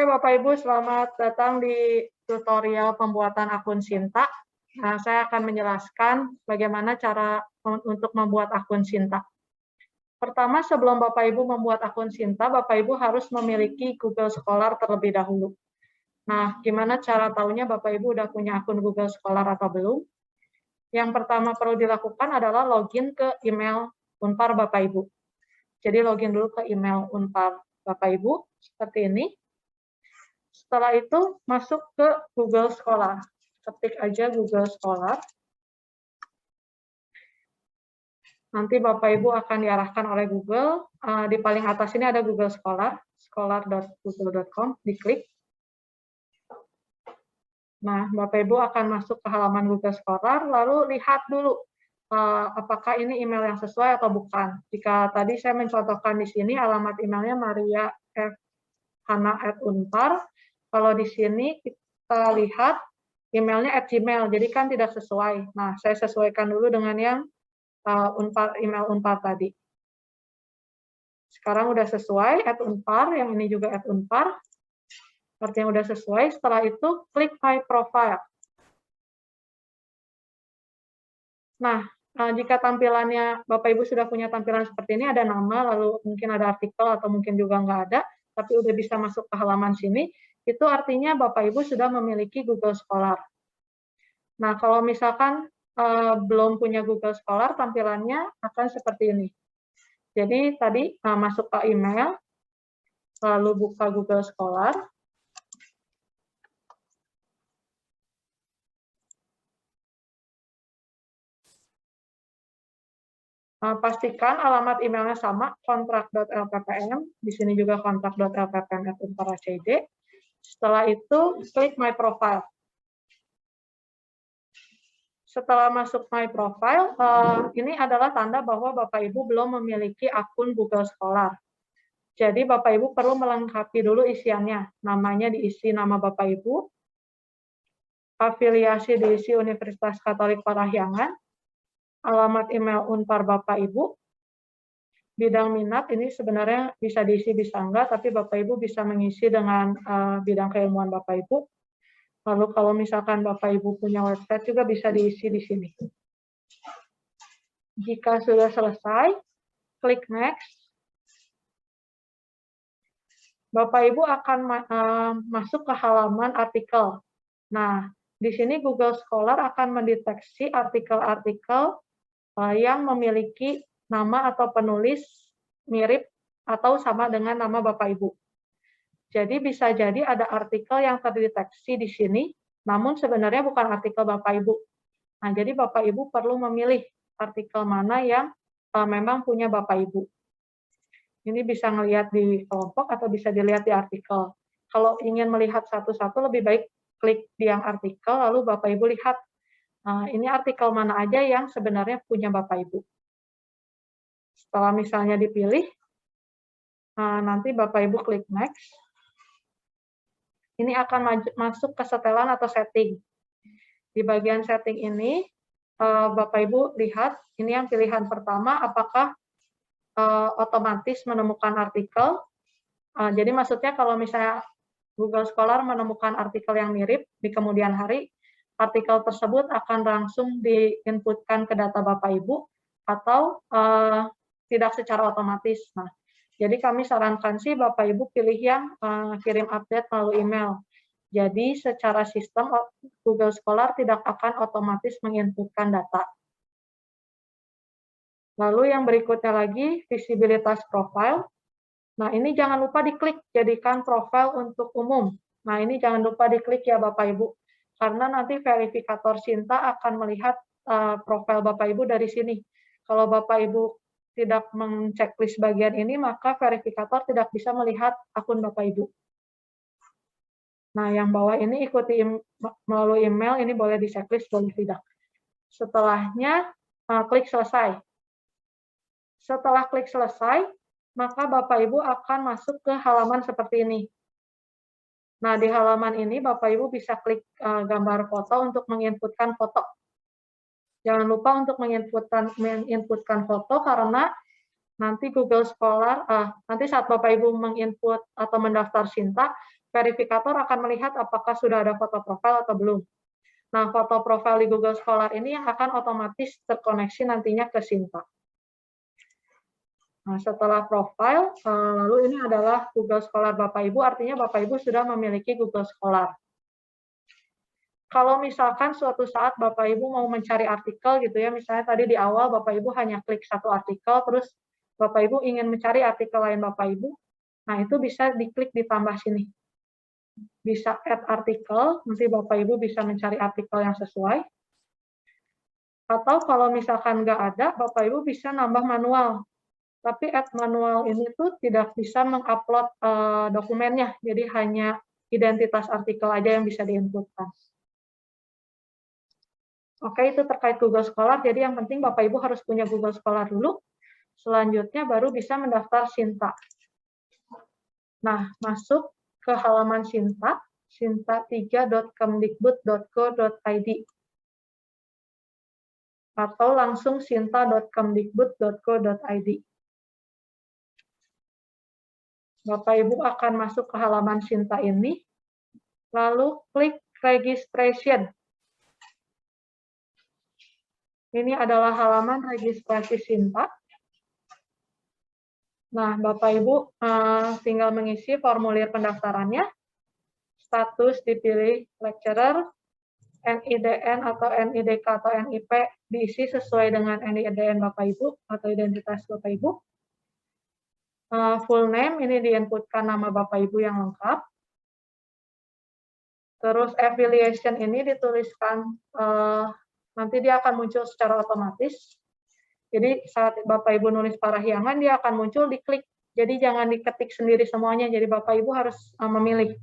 Oke, Bapak Ibu, selamat datang di tutorial pembuatan akun Sinta. Nah, saya akan menjelaskan bagaimana cara untuk membuat akun Sinta. Pertama, sebelum Bapak Ibu membuat akun Sinta, Bapak Ibu harus memiliki Google Scholar terlebih dahulu. Nah, gimana cara tahunya Bapak Ibu udah punya akun Google Scholar atau belum? Yang pertama perlu dilakukan adalah login ke email Unpar Bapak Ibu. Jadi login dulu ke email Unpar Bapak Ibu, seperti ini. Setelah itu masuk ke Google Scholar. Ketik aja Google Scholar. Nanti Bapak Ibu akan diarahkan oleh Google. Di paling atas ini ada Google Scholar, scholar.google.com, diklik. Nah, Bapak Ibu akan masuk ke halaman Google Scholar, lalu lihat dulu apakah ini email yang sesuai atau bukan. Jika tadi saya mencontohkan di sini alamat emailnya maria.f.hana@unpar, kalau di sini kita lihat emailnya @gmail, jadi kan tidak sesuai. Nah, saya sesuaikan dulu dengan yang email Unpar tadi. Sekarang udah sesuai, @unpar, yang ini juga @unpar. Artinya udah sesuai, setelah itu klik My Profile. Nah, jika tampilannya Bapak Ibu sudah punya tampilan seperti ini, ada nama, lalu mungkin ada artikel, atau mungkin juga nggak ada, tapi udah bisa masuk ke halaman sini, itu artinya Bapak Ibu sudah memiliki Google Scholar. Nah, kalau misalkan belum punya Google Scholar, tampilannya akan seperti ini. Jadi tadi masuk ke email, lalu buka Google Scholar. Pastikan alamat emailnya sama, kontrak.lppm, di sini juga kontrak.lppm@unpar.ac.id. Setelah itu, klik My Profile. Setelah masuk My Profile, ini adalah tanda bahwa Bapak Ibu belum memiliki akun Google Scholar. Jadi Bapak Ibu perlu melengkapi dulu isiannya. Namanya diisi nama Bapak Ibu, afiliasi diisi Universitas Katolik Parahyangan, alamat email Unpar Bapak Ibu, bidang minat ini sebenarnya bisa diisi bisa enggak, tapi Bapak Ibu bisa mengisi dengan bidang keilmuan Bapak Ibu. Lalu kalau misalkan Bapak Ibu punya website juga bisa diisi di sini. Jika sudah selesai, klik Next. Bapak Ibu akan masuk ke halaman artikel. Nah, di sini Google Scholar akan mendeteksi artikel-artikel yang memiliki nama atau penulis mirip atau sama dengan nama Bapak Ibu. Jadi bisa jadi ada artikel yang terdeteksi di sini, namun sebenarnya bukan artikel Bapak Ibu. Nah, jadi Bapak Ibu perlu memilih artikel mana yang memang punya Bapak Ibu. Ini bisa ngelihat di kelompok atau bisa dilihat di artikel. Kalau ingin melihat satu-satu, lebih baik klik di yang artikel, lalu Bapak Ibu lihat ini artikel mana aja yang sebenarnya punya Bapak Ibu. Setelah misalnya dipilih, nanti Bapak Ibu klik Next. Ini akan masuk ke setelan atau setting. Di bagian setting ini, Bapak Ibu lihat, ini yang pilihan pertama, apakah otomatis menemukan artikel. Jadi maksudnya kalau misalnya Google Scholar menemukan artikel yang mirip di kemudian hari, artikel tersebut akan langsung diinputkan ke data Bapak Ibu atau tidak secara otomatis. Nah, jadi kami sarankan sih Bapak Ibu pilih yang kirim update melalui email. Jadi secara sistem Google Scholar tidak akan otomatis menginputkan data. Lalu yang berikutnya lagi, visibilitas profil. Nah, ini jangan lupa diklik, jadikan profil untuk umum. Nah, ini jangan lupa diklik ya Bapak Ibu, karena nanti verifikator Sinta akan melihat profil Bapak Ibu dari sini. Kalau Bapak Ibu tidak menceklis bagian ini, maka verifikator tidak bisa melihat akun Bapak Ibu. Nah, yang bawah ini ikuti melalui email, ini boleh di-checklist, boleh tidak. Setelahnya, klik selesai. Setelah klik selesai, maka Bapak Ibu akan masuk ke halaman seperti ini. Nah, di halaman ini Bapak Ibu bisa klik gambar foto untuk menginputkan foto. Jangan lupa untuk menginputkan foto karena nanti Google Scholar, nanti saat Bapak Ibu menginput atau mendaftar Sinta, verifikator akan melihat apakah sudah ada foto profil atau belum. Nah, foto profil di Google Scholar ini yang akan otomatis terkoneksi nantinya ke Sinta. Nah, setelah profil, lalu ini adalah Google Scholar Bapak Ibu, artinya Bapak Ibu sudah memiliki Google Scholar. Kalau misalkan suatu saat Bapak Ibu mau mencari artikel gitu ya, misalnya tadi di awal Bapak Ibu hanya klik satu artikel, terus Bapak Ibu ingin mencari artikel lain Bapak Ibu, nah itu bisa diklik ditambah sini. Bisa add artikel, nanti Bapak Ibu bisa mencari artikel yang sesuai. Atau kalau misalkan nggak ada, Bapak Ibu bisa nambah manual. Tapi add manual ini tuh tidak bisa mengupload dokumennya, jadi hanya identitas artikel aja yang bisa diinputkan. Oke, itu terkait Google Scholar. Jadi yang penting Bapak Ibu harus punya Google Scholar dulu. Selanjutnya baru bisa mendaftar Sinta. Nah, masuk ke halaman Sinta, sinta3.kemdikbud.go.id. Atau langsung sinta.kemdikbud.go.id. Bapak Ibu akan masuk ke halaman Sinta ini, lalu klik Registration. Ini adalah halaman registrasi Sinta. Nah, Bapak Ibu tinggal mengisi formulir pendaftarannya, status dipilih lecturer, NIDN atau NIDK atau NIP diisi sesuai dengan NIDN Bapak Ibu atau identitas Bapak Ibu. Full name ini diinputkan nama Bapak Ibu yang lengkap. Terus affiliation ini dituliskan, nanti dia akan muncul secara otomatis. Jadi saat Bapak Ibu nulis Parahyangan, dia akan muncul, diklik. Jadi jangan diketik sendiri semuanya, jadi Bapak Ibu harus memilih.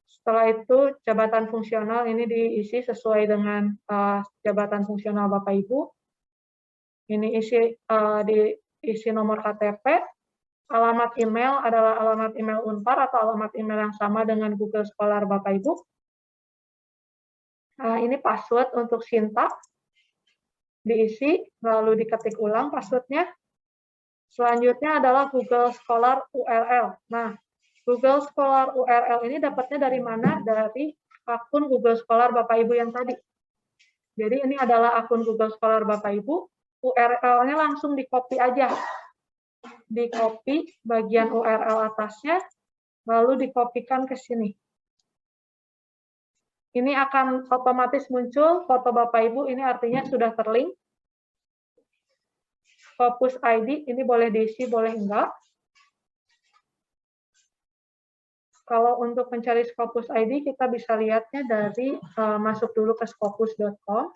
Setelah itu, jabatan fungsional ini diisi sesuai dengan jabatan fungsional Bapak Ibu. Ini diisi nomor KTP, alamat email adalah alamat email Unpar atau alamat email yang sama dengan Google Scholar Bapak Ibu. Ini password untuk Sinta. Diisi, lalu diketik ulang passwordnya. Selanjutnya adalah Google Scholar URL. Nah, Google Scholar URL ini dapatnya dari mana? Dari akun Google Scholar Bapak Ibu yang tadi. Jadi ini adalah akun Google Scholar Bapak Ibu. URL-nya langsung di-copy aja. Di-copy bagian URL atasnya, lalu dikopikan ke sini. Ini akan otomatis muncul foto Bapak Ibu, ini artinya sudah terlink. Scopus ID, ini boleh diisi, boleh enggak. Kalau untuk mencari Scopus ID, kita bisa lihatnya dari masuk dulu ke scopus.com.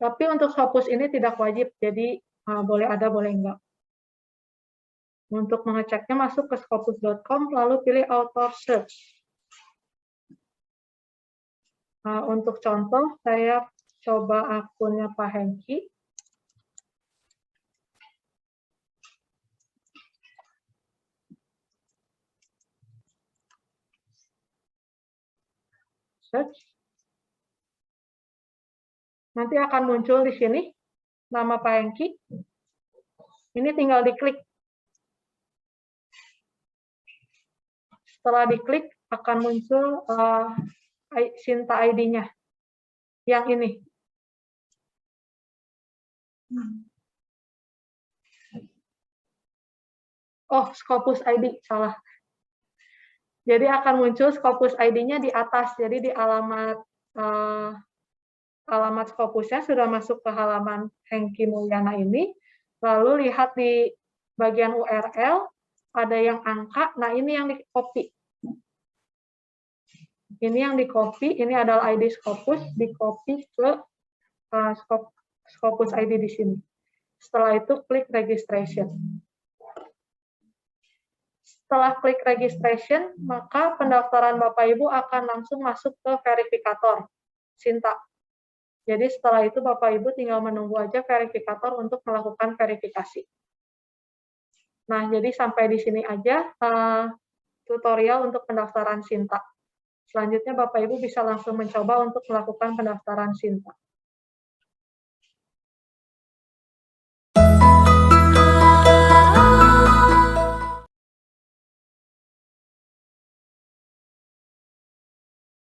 Tapi untuk Scopus ini tidak wajib, jadi boleh ada, boleh enggak. Untuk mengeceknya, masuk ke scopus.com, lalu pilih Author Search. Untuk contoh, saya coba akunnya Pak Hengki. Search. Nanti akan muncul di sini nama Pak Hengki. Ini tinggal diklik. Setelah diklik, akan muncul Sinta ID-nya. Yang ini. Oh, Scopus ID, salah. Jadi akan muncul Scopus ID-nya di atas. Jadi di alamat Scopusnya sudah masuk ke halaman Hengki Mulyana ini. Lalu lihat di bagian URL, ada yang angka. Nah, ini yang di-copy. Ini yang di-copy, ini adalah ID Scopus, di-copy ke Scopus ID di sini. Setelah itu klik registration. Setelah klik registration, maka pendaftaran Bapak Ibu akan langsung masuk ke verifikator Sinta. Jadi setelah itu Bapak Ibu tinggal menunggu aja verifikator untuk melakukan verifikasi. Nah, jadi sampai di sini aja tutorial untuk pendaftaran Sinta. Selanjutnya Bapak Ibu bisa langsung mencoba untuk melakukan pendaftaran Sinta.